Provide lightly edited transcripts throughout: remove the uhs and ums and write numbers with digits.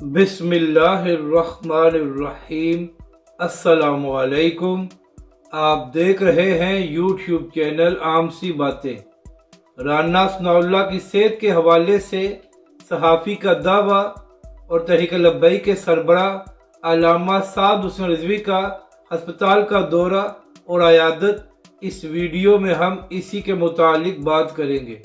बिस्मिल्लाहिर्रहमानिर्रहीम। अस्सलाम वालेकुम। आप देख रहे हैं यूट्यूब चैनल आम सी बातें। राना सनाउल्लाह की सेहत के हवाले से सहाफ़ी का दावा और तहरीक लब्बैक के सरबराह अल्लामा साद हुसैन रिजवी का अस्पताल का दौरा और अयादत, इस वीडियो में हम इसी के मुतालिक बात करेंगे।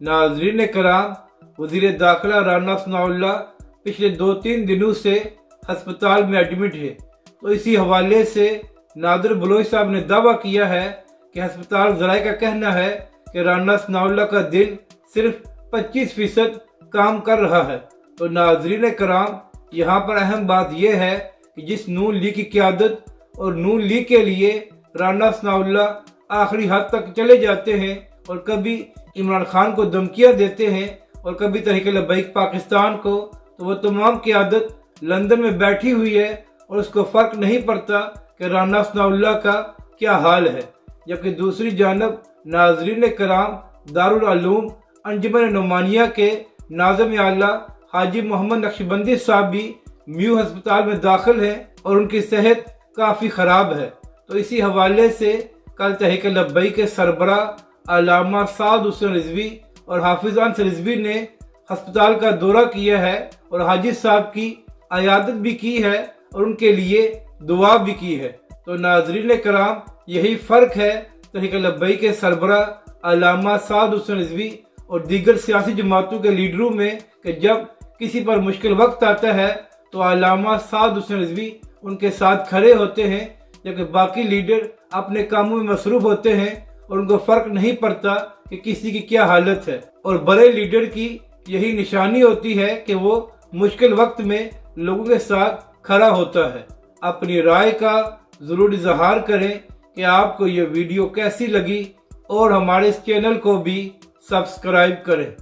नाज़रीन कराम, वज़ीर दाखिला राना सनाउल्लाह पिछले 2-3 दिनों से अस्पताल में एडमिट है, तो इसी हवाले से नादिर बलोच साहब ने दावा किया है कि अस्पताल ज़राए का कहना है कि राना सनाउल्लाह का दिल सिर्फ 25% काम कर रहा है। तो नाज़रीन कराम, यहाँ पर अहम बात यह है कि जिस नून लीग की क़यादत और नून लीग के लिए राना सनाउल्लाह आखिरी हद तक चले जाते हैं और कभी इमरान खान को धमकियाँ देते हैं और कभी तहरीक लब्बैक पाकिस्तान को, तो वो तमाम क़यादत लंदन में बैठी हुई है और उसको फ़र्क नहीं पड़ता कि राना सनाउल्लाह का क्या हाल है। जबकि दूसरी जानब नाज़रीन कराम, दारुल उलूम अंजुमन नुमानिया के नाज़िम आला हाजी मोहम्मद नक्शबंदी साहब भी म्यू अस्पताल में दाखिल हैं और उनकी सेहत काफ़ी ख़राब है। तो इसी हवाले से कल तहरीक लब्बैक के सरबराह अल्लामा साद हुसैन रिजवी और हाफिज़ अन्स रिजवी ने अस्पताल का दौरा किया है और हाजी साहब की अयादत भी की है और उनके लिए दुआ भी की है। तो नाज़रीन कराम, यही फ़र्क है तहरीक लब्बैक के सरबराह अल्लामा साद हुसैन रिजवी और दीगर सियासी जमातों के लीडरों में कि जब किसी पर मुश्किल वक्त आता है तो अल्लामा साद हुसैन रिजवी उनके साथ खड़े होते हैं, जबकि बाकी लीडर अपने कामों में मसरूफ़ होते हैं और उनको फ़र्क नहीं पड़ता कि किसी की क्या हालत है। और बड़े लीडर की यही निशानी होती है कि वो मुश्किल वक्त में लोगों के साथ खड़ा होता है। अपनी राय का ज़रूर इज़हार करें कि आपको ये वीडियो कैसी लगी और हमारे इस चैनल को भी सब्सक्राइब करें।